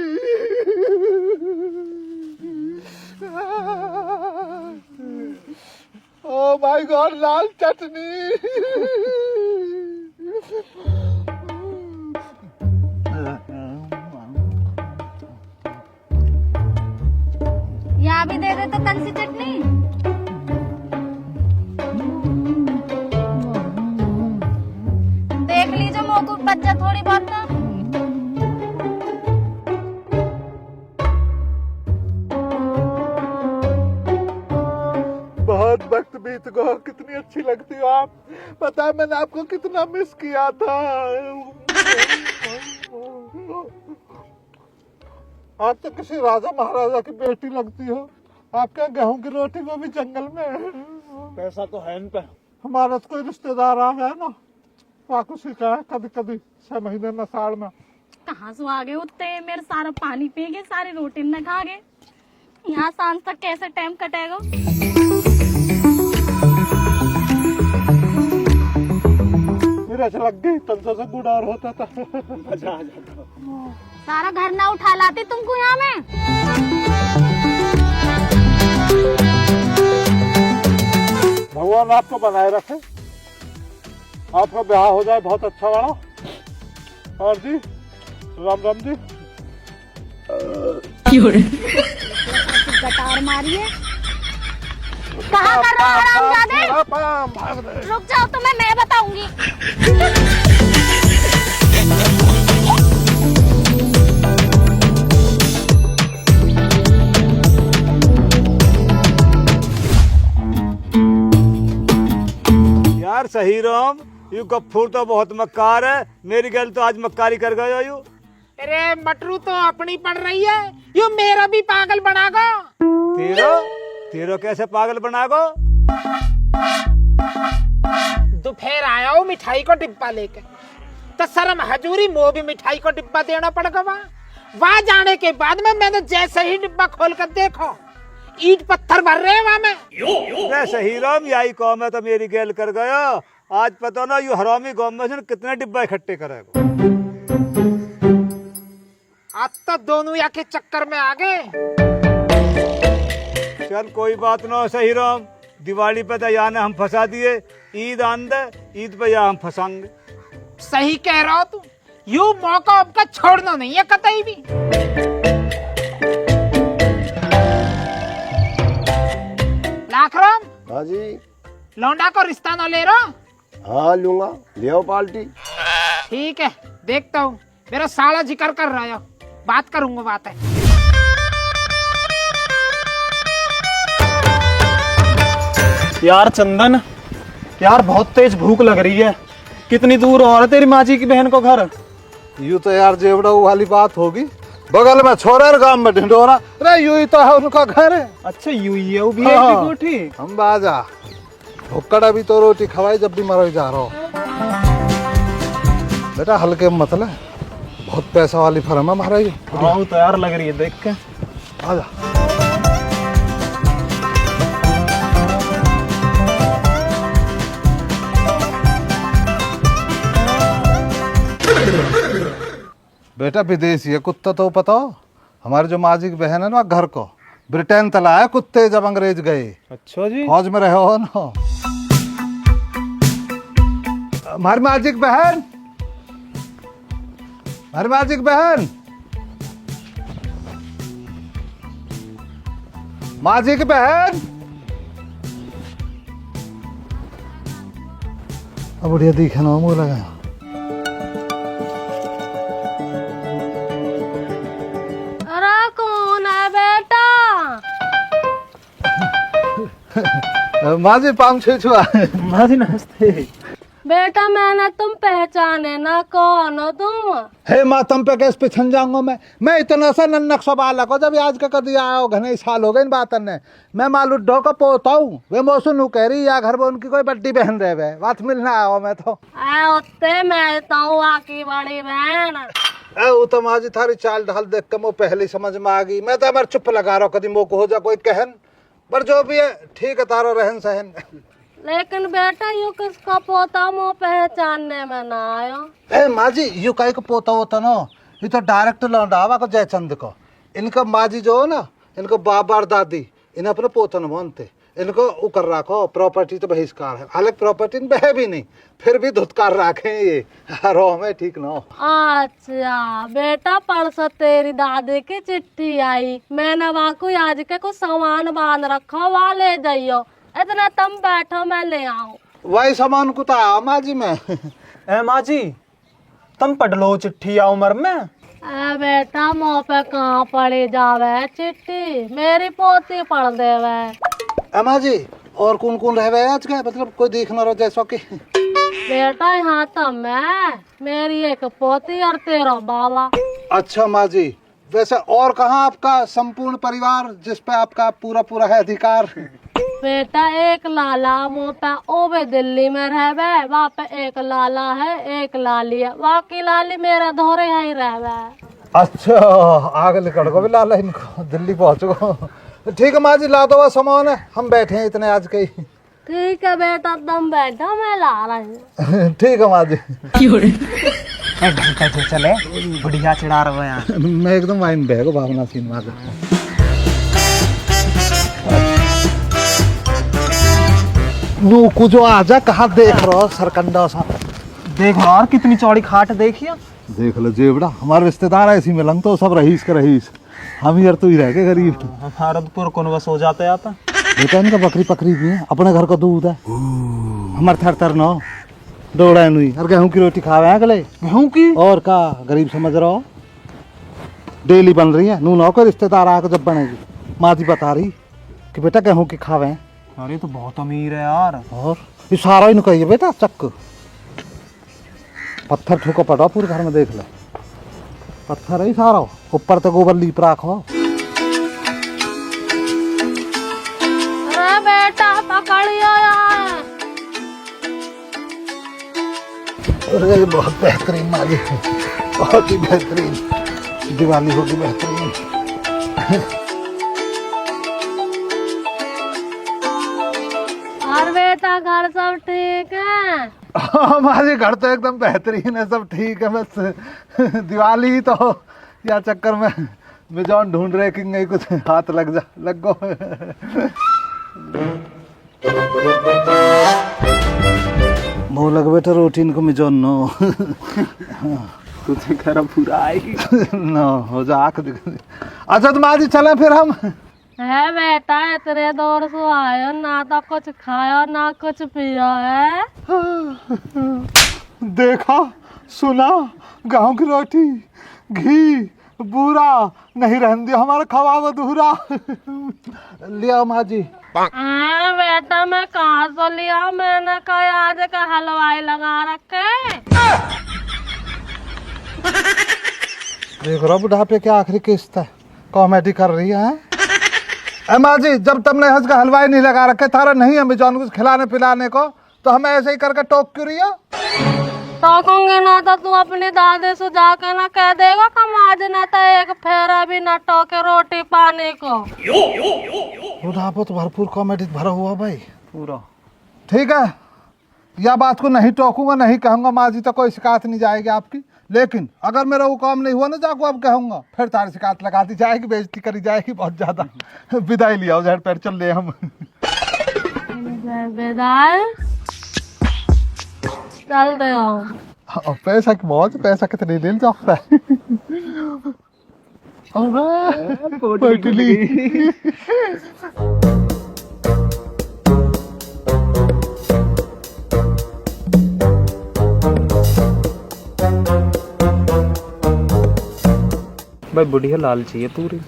ओ माय गॉड, लाल चटनी। यहाँ भी दे दे तो कंसी चटनी। देख लीजिए मोकू बच्चा थोड़ी बहुत ना। बहुत वक्त बीत गया, कितनी अच्छी लगती हो आप। पता है मैंने आपको कितना मिस किया था। आप तो किसी राजा महाराजा की बेटी लगती हो। आपके गेहूं की रोटी वो भी जंगल में। पैसा तो है इन पे। हमारा तो कोई रिश्तेदार आ गया ना, वाकु सीखा है कभी कभी 6 महीने में, साल में। कहाँ से आ गए उतने, मेरे सारा पानी पी गए, सारी रोटी न खा गए। यहाँ सांझ तक कैसे टाइम कटेगा। मेरे अच्छा लग गई, तंजा से बूढ़ा और होता था। सारा घर ना उठा लाती तुमको यहाँ में। भगवान आपको बनाए रखे, आपका ब्याह हो जाए बहुत अच्छा वाला। और जी राम राम जी। गटार मारिए। कहाँ कर रहे हो हरामजादे? रुक जाओ, तुम्हें मैं बताऊंगी। यार सही राम, यू गफ्फूर तो बहुत मक्कार है, मेरी गल तो आज मक्कारी कर गए यू। अरे मटरू तो अपनी पड़ रही है, यू मेरा भी पागल बनागा। तेरो कैसे पागल बनागो? दोपहर आया हूँ मिठाई को डिब्बा लेके, तो शर्म हजूरी मो भी मिठाई को डिब्बा देना पड़ेगा। वहाँ जाने के बाद में मैंने जैसे ही डिब्बा खोल कर देखो, ईट पत्थर भर रहे हैं वहाँ में। सही राम, यही कौम है तो मेरी गैल कर गया। आज पता ना यू हरामी गाँव में से कितने डिब्बा इकट्ठे करेगा। आज तो दोनों या के चक्कर में आ गए। चल कोई बात ना सही राम, दिवाली पे तो या ने हम फंसा दिए, ईद आंदे, ईद पे या हम फंसाएंगे। सही कह रहा हो तू, यू मौका आपका छोड़ना नहीं है कतई भी। लाखराम। हाँ जी। लौंडा को रिश्ता न ले रहा? हाँ लूंगा, ले आओ पार्टी। ठीक है, देखता हूँ। मेरा साला जिक्र कर रहा है, बात करूंगा, बात है। यार चंदन, यार बहुत तेज भूख लग रही है। कितनी दूर और है तेरी माँ जी की बहन को घर? यूं तो यार जेवड़ा वाली बात होगी, बगल में छोरे गांव में ढिंडोरा। अरे यूं ही तो है उनका घर है। अच्छा यूं ही है वो भी एक कोठी। हम बाजा भुक्कड़ा भी तो रोटी खवाई जब भी मरो जा रहा हो। बेटा हल्के मतलब बहुत पैसा वाली फर्म है हमारा ये। हाँ तो यार लग रही है देख के। आजा। बेटा विदेशी है कुत्ता, तो पता हो हमारे जो माँ जी की बहन है ना घर को, ब्रिटेन तला है कुत्ते जब अंग्रेज गए। अच्छा जी। फौज में रहे हो ना। हमारी माजिक बहन, हमारी माजिक बहन, माजिक बहन। अब बढ़िया दिखे ना मुँह लगा। अरे कौन है बेटा? माँ जी पाम छे छुआ। माँ जी नमस्ते। बेटा मैंने तुम पहचाने ना, कौन हो तुम? हे माँ तुम पे कैसे पिछन जाऊंगा मैं इतना सा नन्नक सा बालक हो, जब आज का कदी आया हो, घने साल हो गए इन बातन ने। मैं मालूडो का पोता हूँ, वे मौसम कह रही या घर में उनकी कोई बड्डी बहन रहे वे, बात मिलना आया मैं तो। उत्ते मैं तो आकी बड़ी बहन। वो तो माँ जी थारी चाल ढाल देख के मुँह पहले समझ में आ गई। मैं तो हमारे चुप लगा रहा हूँ, कदी मुँह को हो जा कोई कहन, पर जो भी है ठीक है तारा रहन सहन। लेकिन बेटा यू किसका पोता मुँह पहचानने में ना आयो? ए माँ जी यू कहीं को पोता होता ना, ये तो डायरेक्ट लौंडावा को जयचंद को। इनका माँ जी जो हो ना, इनको बाप और दादी इन्हें अपने पोता न मानते, इनको वो कर रखो प्रॉपर्टी तो बहिष्कार है। हालांकि प्रॉपर्टी बह भी नहीं, फिर भी धुतकार रखे ये रो में ठीक ना हो। अच्छा बेटा, परसों तेरी दादी की चिट्ठी आई, मैंने वहाँ को आज के कुछ सामान बांध रखा, वहाँ ले जाइयो। इतना तुम बैठो मैं ले आऊं। वही सामान को तो आया माँ जी मैं। ए माँ जी तुम पढ़ लो चिट्ठी आ उम्र में। बेटा मुँह पे कहाँ पड़ी जावे चिट्ठी, मेरी पोती पढ़ देवे। माँ जी और कौन कौन रहे आज के, मतलब कोई देख ना रहो जैसा कि। बेटा यहाँ तो मैं, मेरी एक पोती और तेरा बाबा। अच्छा माँ जी, वैसे और कहाँ आपका संपूर्ण परिवार जिस पे आपका पूरा पूरा है अधिकार? बेटा एक लाला मुँह पे ओबे दिल्ली में रहवे, वहाँ पे एक लाला है एक लाली है, वहाँ की लाली मेरा धोरे ही रहवे। अच्छा आगे निकल गो भी लाला इनको, दिल्ली पहुँच गो। ठीक है माँ जी ला दो वह सामान है, हम बैठे हैं इतने आज के ही। ठीक है बेटा तुम बैठो मैं ला रही हूँ। ठीक है माँ जी। चले बढ़िया चढ़ा रहे हैं। मैं एकदम वाइन बैगो भावना सीन माँ नू कुछ आजा कहाँ देख रहा हो सरकंडा सा। देख यार कितनी चौड़ी खाट देखिए। देख लो जेबड़ा, हमारे रिश्तेदार ऐसी में लंग तो सब रहीस के रहीस, हम यार तो ही रह गए गरीब। भारतपुर कौन बस हो जाते आता। बेटा इनका बकरी पकड़ी भी है, अपने घर का दूध है, हमारे थर थर न दौड़ा नहीं। और गेहूं की रोटी खावे हैं अगले, गेहूं की और का गरीब समझ रहा हो, डेली बन रही है। नू ना को रिश्तेदार आकर जब बनेगी, माँ जी बता रही कि बेटा गेहूं की खावे हैं। अरे तो बहुत अमीर है यार। और ये सारा ही कहिए बेटा चक्क पत्थर ठोको पड़ा पूरे घर में, देख ले पत्थर है सारा, ऊपर तो गोबर लीप राखो। अरे बेटा पकड़ियो यार। अरे बहुत बेहतरीन माली, बहुत ही बेहतरीन, दिवाली होगी बेहतरीन। और बेटा घर सब ठीक है? हमारे घर तो एकदम बेहतरीन है, सब ठीक है, बस दिवाली तो या चक्कर में मिजान ढूंढ रहे कि नहीं कुछ हाथ लग गो। मुँह लग बेटा रोटी इनको मिजान नो। तुझे घर पूरा आएगी ना हो जा आँख दिख। अच्छा तो माँ जी चले फिर हम। है बेटा इतने दूर से आयो, ना तो कुछ खायो ना कुछ पियो है। देखा सुना, गाँव की रोटी घी बूरा नहीं रहने दिया, हमारा खवा अधूरा। लिया माँ जी। हाँ बेटा मैं कहाँ से लिया, मैंने कहा आज का हलवाई लगा रखे। देख रहा बुढ़ापे की आखिरी किस्त है, कॉमेडी कर रही है। माँ जी जब तुमने हंस का हलवाई नहीं लगा रखे, थारा नहीं है मिजान कुछ खिलाने पिलाने को, तो हमें ऐसे ही करके टोक क्यों रही हो? टोकूंगे ना तो तू अपनी दादी से जाके ना कह देगा कमाज ना तो एक फेरा भी ना टोके रोटी पाने को। बुढ़ापा तो भरपूर कॉमेडी भरा हुआ भाई पूरा। ठीक है, या बात को नहीं टोकूंगा, नहीं कहूंगा माँ जी, तो कोई शिकायत नहीं जाएगी आपकी, लेकिन अगर मेरा वो काम नहीं हुआ ना जाको अब कहूंगा, फिर तारी शिकायत लगा दी जाएगी, बेइज्जती करी जाएगी बहुत ज्यादा। विदाई लिया झड़ पैर चल ले हम। बेदार चल दे आओ। पैसा की मौज, पैसा कितने ले जाता है। पोटली भाई बुढ़िया लाल चाहिए पूरी।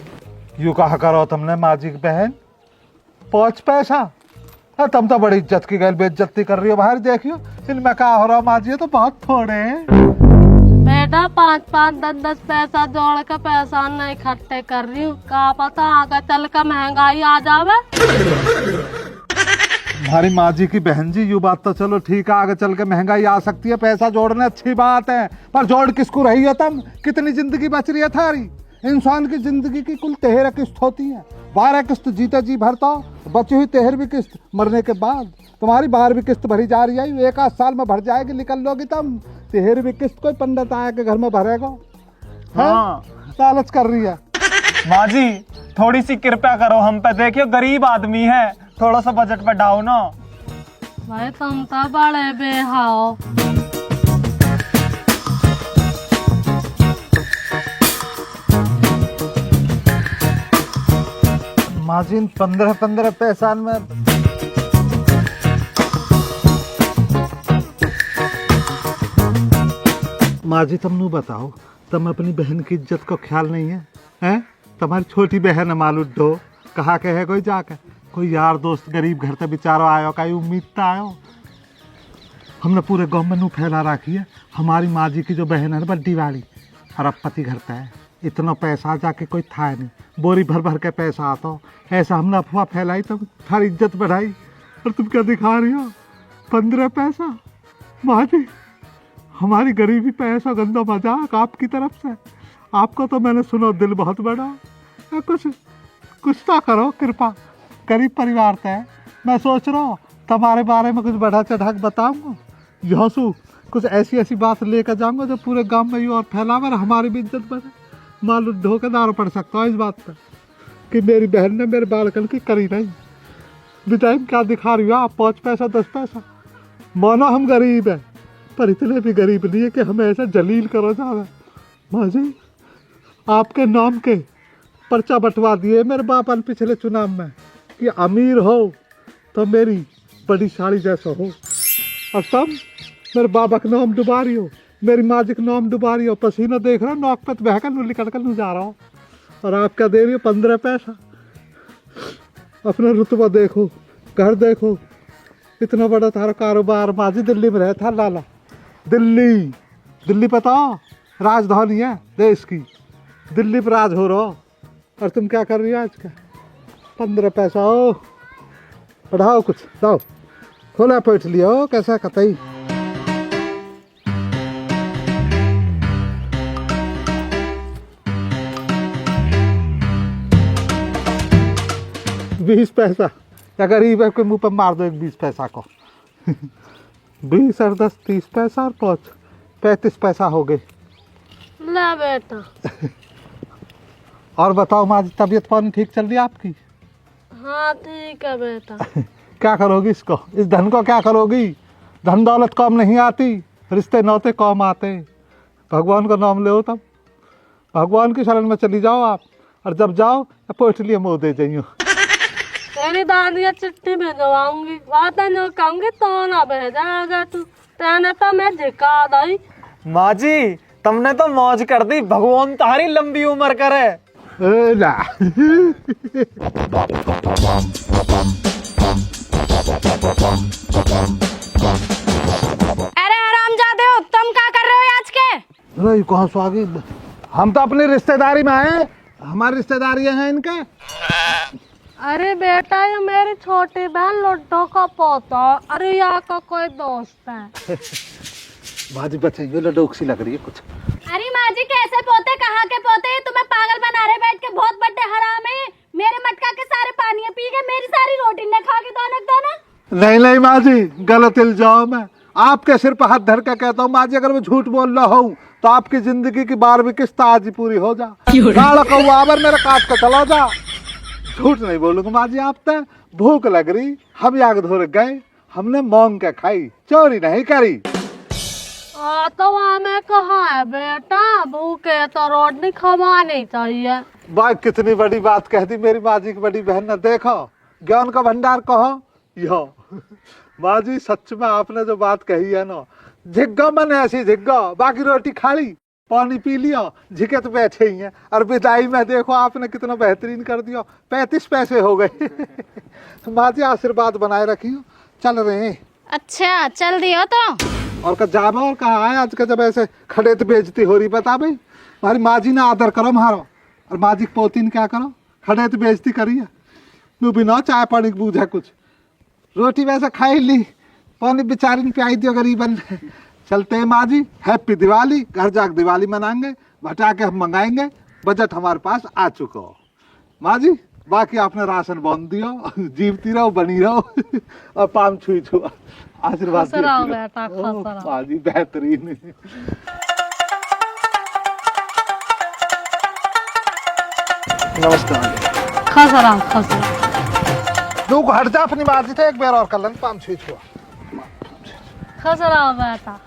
यू कहा करो तुमने माजी की बहन, 5 पैसा। हाँ, तुम तो बड़ी इज्जत की गैल बेइज्जती कर रही हो। बाहर देखियो इनमें क्या हो रहा माजी, ये तो बहुत थोड़े हैं। बेटा 5-5 10-10 पैसा जोड़ के पैसा नहीं इकट्ठे कर रही हूँ, क्या पता आगे चल कर महंगाई आ जावे। हमारी माँ जी की बहन जी, यू बात तो चलो ठीक है, आगे चल के महंगाई आ सकती है, पैसा जोड़ना अच्छी बात है, पर जोड़ किसको रही हो तुम? कितनी जिंदगी बच रही है थारी? इंसान की जिंदगी की कुल 13 किस्त होती है, 12 किस्त जीते जी भरता, बची हुई 13वीं किस्त मरने के बाद। तुम्हारी 12वीं किस्त भरी जा रही है, 1 आध साल में भर जाएगी, निकल लोगी तुम। 13वीं किस्त कोई पंडित आया के घर में भरेगा? हाँ, लालच कर रही है। माँ जी थोड़ी सी कृपया करो हम पे, देखियो गरीब आदमी है, थोड़ा सा बजट बढ़ाओ ना। भाई तुम तो बड़े बेहाओ। माजिन 15-15 पैसा में माजी तुम नू बताओ, तुम अपनी बहन की इज्जत को ख्याल नहीं है? हैं? तुम्हारी छोटी बहन है मालूम दो, कहा के है कोई जाकर, कोई यार दोस्त गरीब घर से बेचारो आयो, का उम्मीद तो आयो। हमने पूरे गांव में नू फैला रखी है हमारी माँ जी की जो बहन है बड्डी वाली, और अब पति घर पे है, इतना पैसा जाके कोई था नहीं, बोरी भर भर के पैसा आता, ऐसा हमने अफवाह फैलाई, तब थारी इज्जत बढ़ाई, और तुम क्या दिखा रही हो? 15 पैसा। माँ जी हमारी गरीबी पे ऐसा गंदा मजाक आपकी तरफ से, आपको तो मैंने सुनो दिल बहुत बड़ा, कुछ तो करो कृपा, गरीब परिवार से है। मैं सोच रहा हूँ तुम्हारे बारे में कुछ बढ़ा चढ़ा के बताऊँगा, यहाँ से कुछ ऐसी ऐसी बात लेकर जाऊँगा जो पूरे गांव में और फैलावे, हमारी भी इज्जत बने। मालूम धोखेदार पड़ सकता हूँ इस बात पर कि मेरी बहन ने मेरे बालकन की करी नहीं। बेटा क्या दिखा रही हो आप? 5 पैसा 10 पैसा। मानो हम गरीब हैं, पर इतने भी गरीब नहीं है कि हमें ऐसा जलील करो जावे। माँ जी आपके नाम के पर्चा बंटवा दिए मेरे बाप ने पिछले चुनाव में कि अमीर हो तो मेरी बड़ी साड़ी जैसा हो, और तब मेरे बाबा का नाम डुबा रही हो, मेरी माँ जी का नाम डुबा रही हो, पसीना देख रहा हो, नौक पे बहकर निकल कर जा रहा हो, और आप क्या दे रही हो? 15 पैसा। अपना रुतबा देखो, घर देखो, इतना बड़ा थारा कारोबार। माँ जी दिल्ली में रहता लाला, दिल्ली पता राजधानी है देश की, दिल्ली पर राज हो रहा, और तुम क्या कर रही हो आज का? 15 पैसा हो, पढ़ाओ कुछ, जाओ खोला पैठ लियो, कैसा कतई। बीस पैसा, या गरीब है कोई मुंह पर मार दो एक 20 पैसा को। 20 और 10 30 पैसा और 5 35 पैसा हो गए। ले बेटा। और बताओ माँ जी तबीयत पानी ठीक चल रही है आपकी? हाँ ठीक है बेटा। क्या करोगी इसको, इस धन को क्या करोगी? धन दौलत काम नहीं आती, रिश्ते नौते काम आते। भगवान का नाम लो, तब भगवान की शरण में चली जाओ आप, और जब जाओ पोटली मुँह दे जाइयो। तेरी दादी चिट्ठी भिजवाऊंगी, वादा न कहूंगी तो ना भेजाएगा तू, तेने तो मैं झिका दई। माँ जी तुमने तो मौज कर दी, भगवान तुम्हारी लंबी उम्र करे। ना अरे हरामजादे हो, तुम क्या कर रहे हो आज के? अरे कहाँ स्वागी, हम तो अपनी रिश्तेदारी में आए, हमारी रिश्तेदारी हैं इनके। अरे बेटा ये मेरी छोटी बहन लड्डू का पोता, अरे यहाँ का कोई दोस्त है। भाजी बच्चे लड्डू सी लग रही है कुछ। अरे माँ जी कैसे पोते, कहाँ के पोते? तुम्हें पागल बना रहे बैठ के, बहुत बड़े हराम है। मेरे मटका के सारे पानी पी गए, मेरी सारी रोटी ने खा के दाना। नहीं माँ जी गलत इल्जाम है, आपके सिर पर हाथ धर के कहता हूँ माँ जी, अगर मैं झूठ बोल रहा हूँ तो आपकी जिंदगी की 12वीं किस्त आज ही पूरी हो जा। गाड़ा कौआ आवर मेरे काट को चला जा। झूठ नहीं बोलूंगा माँ जी, आप तो भूख लग रही, हम आग धोर गए, हमने मांग के खाई, चोरी नहीं करी। तो हमें कहा है बेटा, भूखे तो रोटी खवानी चाहिए। बात कितनी बड़ी बात कह दी मेरी माँ जी की बड़ी बहन ने। देखो ज्ञान का भंडार कहो यो। माँ जी सच में आपने जो बात कही है ना, झिग्गा मन ऐसी झिग्गा, बाकी रोटी खा ली, पानी पी लिया, झिके तो बैठे ही हैं। और विदाई में देखो आपने कितना बेहतरीन कर दिया, 35 पैसे हो गए। माँ जी आशीर्वाद बनाए रखियो, चल रहे हैं। अच्छा चल दियो तो। और का जाबा और कहा है आज का, जब ऐसे खड़े तो बेइज्जती हो रही, बता भाई। हमारी माँ जी ने आदर करो मारो, और माँ जी पोती ने क्या करो, खड़े तो बेइज्जती करिए। तू बिना चाय पानी की बूझा कुछ, रोटी वैसे खाई ली, पानी बेचारी ने पियाई दियो गरीबन। चलते हैं माँ जी, हैप्पी दिवाली। घर जाकर दिवाली मनाएंगे, भटा के हम मंगाएंगे, बजट हमारे पास आ चुका हो। माँ जी बाकी आपने राशन बांध दियो, जीवती रहो बनी रहो, और पाम छुई छुआ आशीर्वाद खुश रहो बेटा, खुश रहो। माँ जी बेहतरीन। नमस्कार। खुश रहो, खुश रहो। तू हट जा अपनी माँ जी थे, एक बार और कर लें, पाम छुई छुआ। खुश रहो बेटा।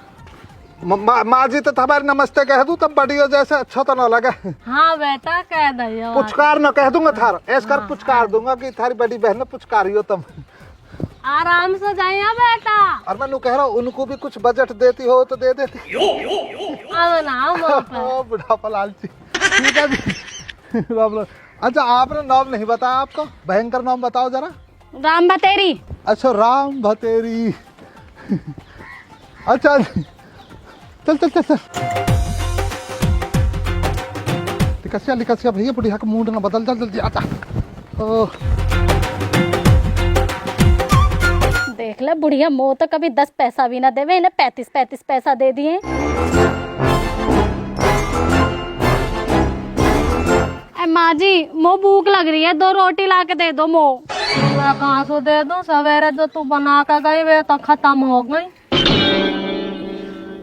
माँ जी तो तुम्हारी नमस्ते कह दूं तब बड़ी हो, जैसे अच्छा तो ना लगे। हाँ बेटा कह दियो। पुचकार न कह दूंगा थार, ऐसा कर पुचकार दूंगा कि थारी बड़ी बहन ने पुचकारी हो तुम। आराम से जाइए बेटा। और मैं कह रहा हूँ उनको भी कुछ बजट देती हो तो दे देती। अब ना मुँह पे। ओ बुढ़ापा लालची। ठीक है जी। अच्छा आपने नाम नहीं बताया आपका, भयंकर नाम बताओ जरा। राम बतेरी। अच्छा राम भतेरी। अच्छा चल चल चल चल। लिकसिया लिकसिया भैया, बुढ़िया का मूड ना बदल, जल जल्दी आता। ओह देख ले बुढ़िया, मोह तो कभी 10 पैसा भी ना देवे, इन्हें 35 पैसा दे दिए। माँ जी मो भूख लग रही है, 2 रोटी ला के दे दो मो। मैं कहाँ से दे दूं, सवेरे जो तू बना कर गई वे तो खत्म हो गई।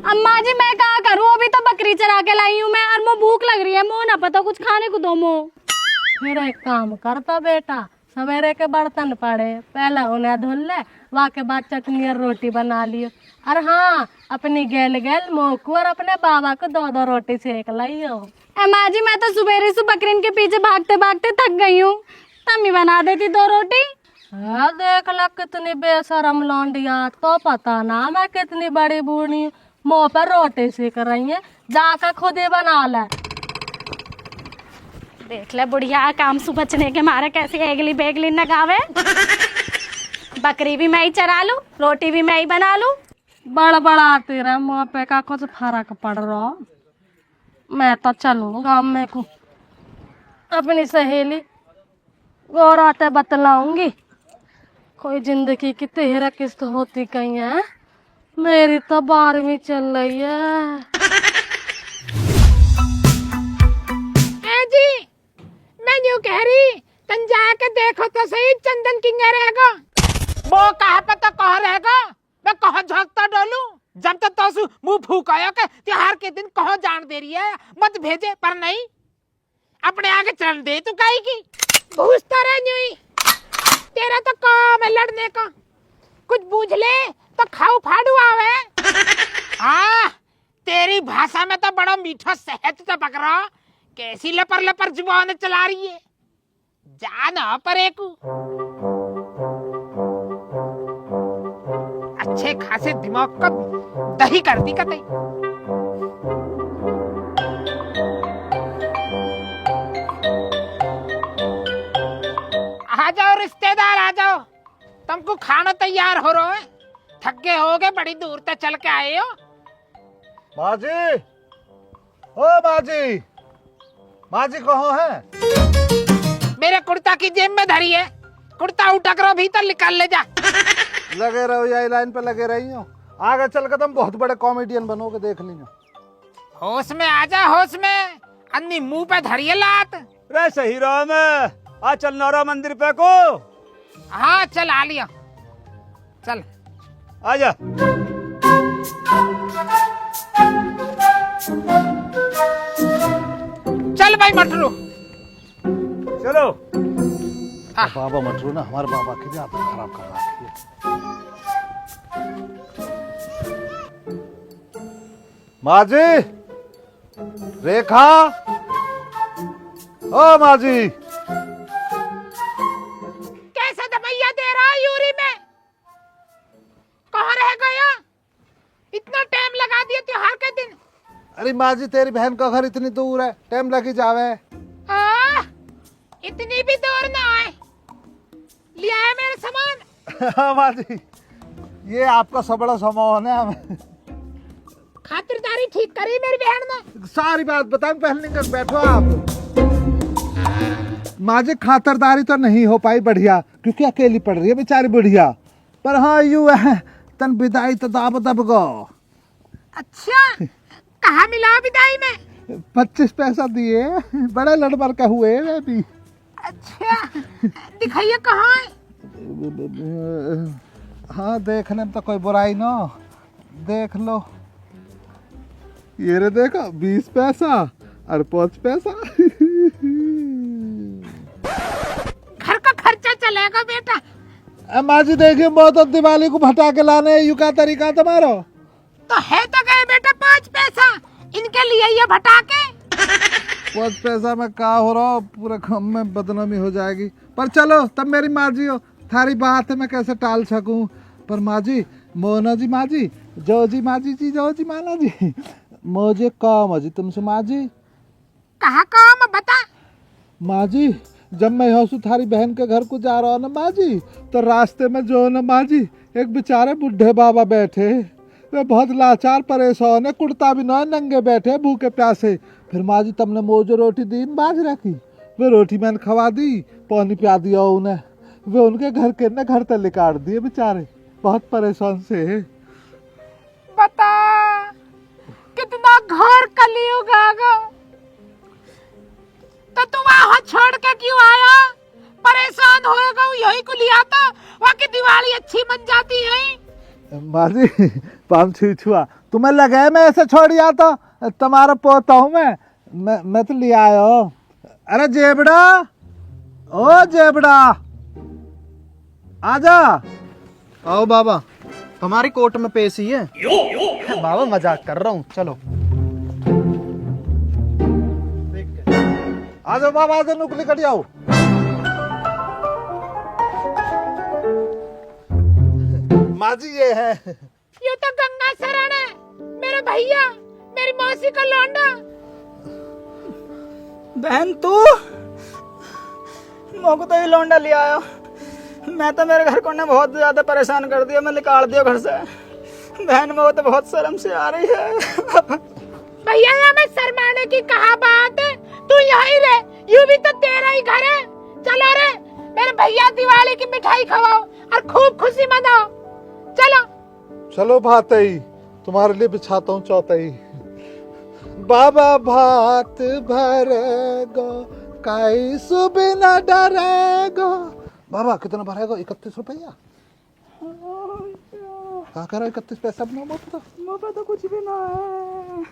अम्मा जी मैं क्या करूँ, अभी तो बकरी चरा के लाई हूँ मैं, और मो भूख लग रही है, मो ना पता कुछ खाने को दो मो। फिर एक काम करता बेटा, सवेरे के बर्तन पड़े, पहले उन्हें धुल ले, वहाँ के बाद चटनी और रोटी बना लियो। और हाँ अपनी गेल गेल मोकू और अपने बाबा को 2-2 रोटी सेक लाइयो। अम्मा जी मैं तो सुबेरे से बकरीन के पीछे भागते भागते थक गई हूँ, तम्मी बना देती 2 रोटी। हाँ देख ला कितनी बेशरम लौंडिया, तो पता ना मैं कितनी बड़ी बूढ़ी, मुँह पर रोटी सेक रही है, जाकर खुद ही बना ले। देख ले बुढ़िया काम से बचने के मारे कैसी एगली बेगली न गावे। बकरी भी मैं ही चरा लूं, रोटी भी मैं ही बना लूं। बड़ा तेरा मुँह पे का कुछ फर्क पड़ रहा। मैं तो चलूँ गाँव में को, अपनी सहेली गोराते बतलाऊंगी, कोई जिंदगी की 13 किस्त होती कहीं है, मेरी तो 12वीं चल रही है। जी मैं यूं कह रही, तन जाके देखो तो सही चंदन किंगे रहेगा। वो कहा पे तो कह रहेगा, मैं कहा झांकता डालू, जब तक तो मुंह फूकाया के त्योहार के दिन कहो जान दे रही है, मत भेजे, पर नहीं अपने आगे चल दे तू काई की पूछता रह न्यूई। तेरा तो काम है लड़ने का, कुछ बूझ ले तो खाऊ फाड़ू आवे। हाँ तेरी भाषा में तो बड़ा मीठा सहज टपक रहा, कैसी लपर लपर जुबान चला रही है, जाना परे को। अच्छे खासे दिमाग का दही कर दी कतई। आ जाओ रिश्तेदार आ जाओ, तुमको खाना तैयार हो रहा है, थके हो गए, बड़ी दूर तक चल के आए हो। माँ जी, ओ माँ जी, माँ जी कहाँ है? मेरे कुर्ता की जेब में धरी है, कुर्ता उठा कर भीतर निकाल ले जा। लगे रहो यही लाइन पे लगे रही हो, आगे चल कर तुम बहुत बड़े कॉमेडियन बनोगे, देख लीजिए। होश में आ जा, होश में, अन्नी मुंह पे धरिए लात। रे सही राम, आ चल नौरा मंदिर पे को। हाँ चल आ लिया, चल आजा। चल भाई मटरू। चलो बाबा मटरू ना हमारे बाबा की आदत खराब कर रखी है। माँ जी, रेखा, ओ माँ जी, कैसे दबैया दे रहा है यूरी में? कहाँ रह गया? इतना टाइम लगा दिया त्योहार के दिन। अरे माँ जी तेरी बहन का घर इतनी दूर है, टाइम लगी जावे। इतनी भी दूर ना आए, लिया है मेरा सामान। हाँ माँ जी, ये आपका सब बड़ा सामान है। हमें खातिरदारी ठीक करी मेरी बहन ने। सारी बात बताऊं, पहले निकल बैठो आप। माँ जी खातिरदारी तो नहीं हो पाई बढ़िया, क्योंकि अकेली पड़ रही है बेचारी बुढ़िया। पर हाँ यू है, तन विदाई तो दाब दब गो। अच्छा, कहाँ मिला विदाई में? 25 पैसा दिए, बड़े लड़बर का हुए वे भी। अच्छा, दिखाइए कहाँ है? हाँ देखने में तो कोई बुराई ना, देख लो। ये रे देखो 20 पैसा और 5 पैसा। घर का खर्चा चलेगा बेटा। माँ जी देखिए, बहुत दिवाली को भटा के लाने यू का तरीका तुम्हारा। तो है तो गए बेटा 5 पैसा, इनके लिए ये भटा के। 5 पैसा में का हो रहा, पूरे खम में बदनामी हो जाएगी। पर चलो तब मेरी माँ जी हो, थारी बात है मैं कैसे टाल सकूं। पर माँ जी, मोना जी माँ जी, जो जी माँ जी जो जी माना जी, मुझे काम है जी तुमसे माँ जी। कहाँ काम बता। माँ जी जब मैं यहाँ से थारी बहन के घर को जा रहा हूँ ना माँ जी, तो रास्ते में जो ना माँ जी एक बेचारे बुढ़े बाबा बैठे, वे बहुत लाचार परेशान है, कुर्ता भी ना नंगे बैठे भूखे प्यासे। फिर माँ जी तुमने मोजो रोटी दी बाजरा की, वे रोटी मैंने खवा दी, पानी पिया दिया उन्हें, वे उनके घर के न घर तले काट दिए बेचारे, बहुत परेशान से है। बता कितना घोर कलयुग आ गया। तो तुम वहाँ छोड़ के क्यों आया? परेशान होएगा, यही को लिया था, वहाँ की दिवाली अच्छी बन जाती है। माँ जी पाम छुआ तुम्हें लगे मैं ऐसे छोड़ आता, तुम्हारा पोता हूँ मैं तो ले आया हूँ। अरे जेबड़ा, ओ जेबड़ा आजा। आओ बाबा, तुम्हारी कोर्ट में पेशी है। बाबा मजाक कर रहा हूँ, चलो। आ जाओ बाबा, आ जाओ, नुकली कट जाओ। माँ जी ये है। ये तो गंगा शरण है, मेरे भैया, मेरी मौसी का लौंडा। बहन तू मोको तो ये लौंडा ले आया। मैं तो मेरे घर को ने बहुत ज्यादा परेशान कर दिया, मैं निकाल दिया घर से। बहन में वो तो बहुत शर्म से आ रही है। भैया यहाँ में शर्माने की कहा बात है, तू यहीं रहे, यूं भी तो तेरा ही घर है। चलो रे, मेरे भैया दिवाली की मिठाई खवाओ और खूब खुशी मनाओ। चलो चलो भातई, तुम्हारे लिए बिछाता हूँ चौथाई। बाबा भात भरेगा काई सुबह न डरेगा। बाबा कितना भरेगा? 31 रुपया। क्या कह रहा 31 पैसा अपना मोपा तो कुछ भी ना है।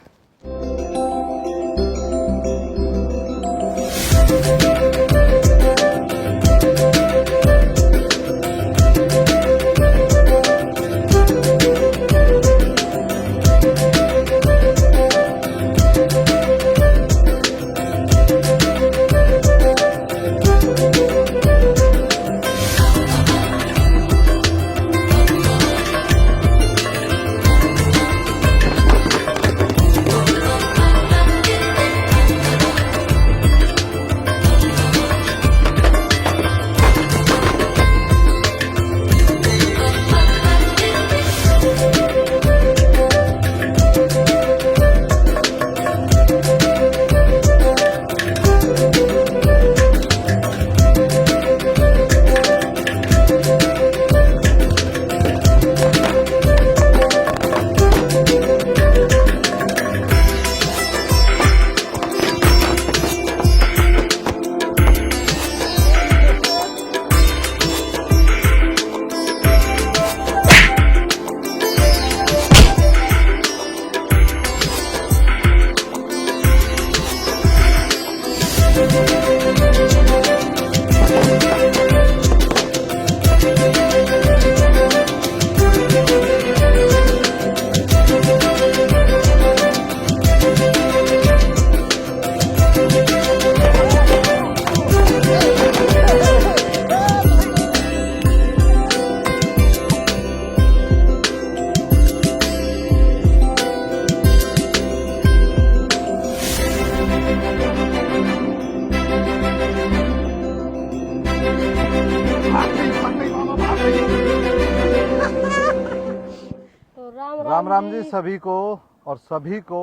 राम राम जी सभी को, और सभी को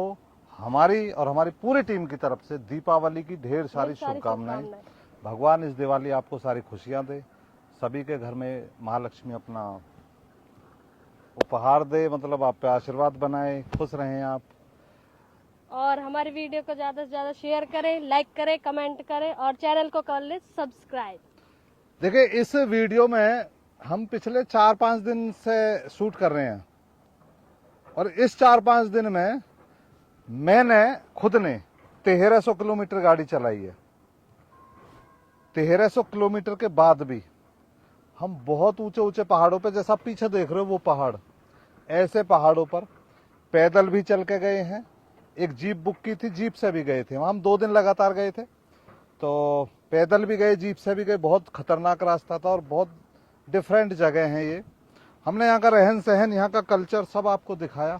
हमारी और हमारी पूरी टीम की तरफ से दीपावली की ढेर सारी शुभकामनाएं। भगवान इस दिवाली आपको सारी खुशियां दे, सभी के घर में महालक्ष्मी अपना उपहार दे, मतलब आप पे आशीर्वाद बनाए, खुश रहें आप। और हमारी वीडियो को ज्यादा से ज्यादा शेयर करें, लाइक करें, कमेंट करें और चैनल को कर ले सब्सक्राइब। देखिए, इस वीडियो में हम पिछले 4-5 दिन से शूट कर रहे हैं, और इस 4-5 दिन में मैंने खुद ने 1300 किलोमीटर गाड़ी चलाई है। 1300 किलोमीटर के बाद भी हम बहुत ऊंचे ऊंचे पहाड़ों पे, जैसा आप पीछे देख रहे हो वो पहाड़, ऐसे पहाड़ों पर पैदल भी चल के गए हैं। एक जीप बुक की थी, जीप से भी गए थे। हम 2 दिन लगातार गए थे, तो पैदल भी गए, जीप से भी गए। बहुत खतरनाक रास्ता था और बहुत डिफरेंट जगह है ये। हमने यहाँ का रहन सहन, यहाँ का कल्चर सब आपको दिखाया।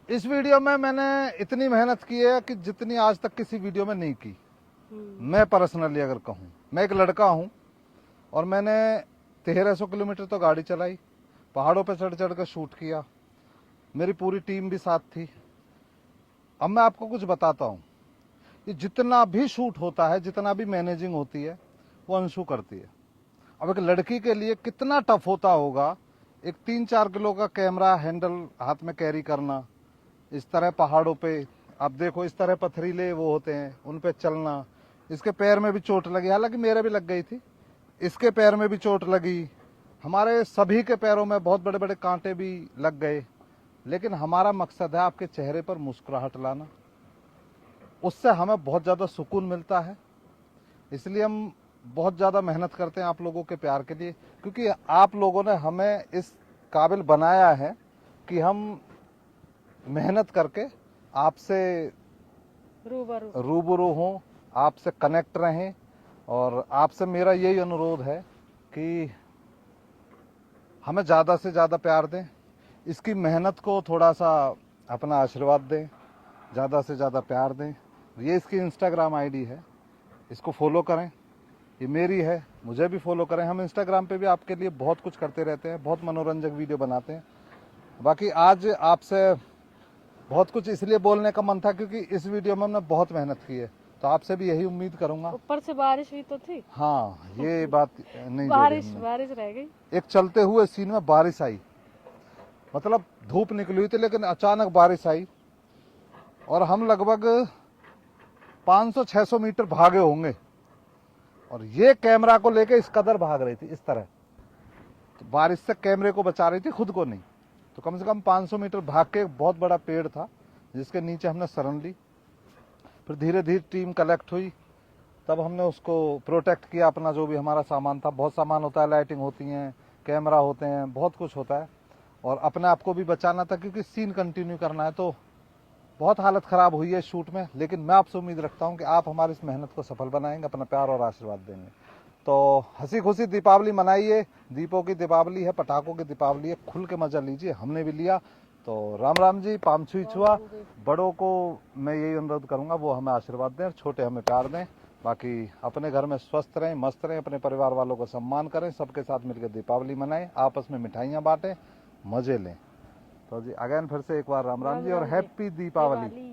इस वीडियो में मैंने इतनी मेहनत की है कि जितनी आज तक किसी वीडियो में नहीं की। मैं पर्सनली अगर कहूँ, मैं एक लड़का हूँ और मैंने 1300 किलोमीटर तो गाड़ी चलाई, पहाड़ों पे चढ़ चढ़ कर शूट किया, मेरी पूरी टीम भी साथ थी। अब मैं आपको कुछ बताता हूँ, ये जितना भी शूट होता है, जितना भी मैनेजिंग होती है, वो अंशु करती है। अब एक लड़की के लिए कितना टफ होता होगा, एक 3-4 किलो का कैमरा हैंडल हाथ में कैरी करना, इस तरह पहाड़ों पे आप देखो, इस तरह पथरीले वो होते हैं, उन पे चलना। इसके पैर में भी चोट लगी, हालांकि मेरे भी लग गई थी, इसके पैर में भी चोट लगी, हमारे सभी के पैरों में बहुत बड़े बड़े कांटे भी लग गए। लेकिन हमारा मकसद है आपके चेहरे पर मुस्कुराहट लाना, उससे हमें बहुत ज़्यादा सुकून मिलता है। इसलिए हम बहुत ज़्यादा मेहनत करते हैं आप लोगों के प्यार के लिए, क्योंकि आप लोगों ने हमें इस काबिल बनाया है कि हम मेहनत करके आपसे रूबरू हों, आपसे कनेक्ट रहें। और आपसे मेरा यही अनुरोध है कि हमें ज़्यादा से ज़्यादा प्यार दें, इसकी मेहनत को थोड़ा सा अपना आशीर्वाद दें, ज़्यादा से ज़्यादा प्यार दें। ये इसकी इंस्टाग्राम आईडी है, इसको फॉलो करें, ये मेरी है, मुझे भी फॉलो करें। हम इंस्टाग्राम पे भी आपके लिए बहुत कुछ करते रहते हैं, बहुत मनोरंजक वीडियो बनाते हैं। बाकी आज आपसे बहुत कुछ इसलिए बोलने का मन था क्योंकि इस वीडियो में हमने बहुत मेहनत की है, तो आपसे भी यही उम्मीद करूंगा। ऊपर से बारिश भी तो थी। हाँ, ये बात नहीं, बारिश रह गई। एक चलते हुए सीन में बारिश आई, मतलब धूप निकली हुई थी लेकिन अचानक बारिश आई, और हम लगभग 500-600 मीटर भागे होंगे, और ये कैमरा को लेके इस कदर भाग रही थी, इस तरह। तो बारिश से कैमरे को बचा रही थी, खुद को नहीं। तो कम से कम 500 मीटर भाग के एक बहुत बड़ा पेड़ था जिसके नीचे हमने शरण ली। फिर धीरे धीरे टीम कलेक्ट हुई, तब हमने उसको प्रोटेक्ट किया, अपना जो भी हमारा सामान था। बहुत सामान होता है, लाइटिंग होती है, कैमरा होते हैं, बहुत कुछ होता है, और अपने आप को भी बचाना था क्योंकि सीन कंटिन्यू करना है। तो बहुत हालत ख़राब हुई है शूट में, लेकिन मैं आपसे उम्मीद रखता हूं कि आप हमारी इस मेहनत को सफल बनाएंगे, अपना प्यार और आशीर्वाद देंगे। तो हंसी खुशी दीपावली मनाइए, दीपों की दीपावली है, पटाखों की दीपावली है, खुल के मजा लीजिए। हमने भी लिया। तो राम राम जी, पाम छुई छुआ। बड़ों को मैं यही अनुरोध करूंगा, वो हमें आशीर्वाद दें, छोटे हमें प्यार दें। बाकी अपने घर में स्वस्थ रहें, मस्त रहें, अपने परिवार वालों को सम्मान करें, सबके साथ मिलकर दीपावली मनाएं, आपस में मिठाइयाँ बांटें, मजे लें। तो जी अगेन फिर से एक बार राम राम जी और हैप्पी दीपावली।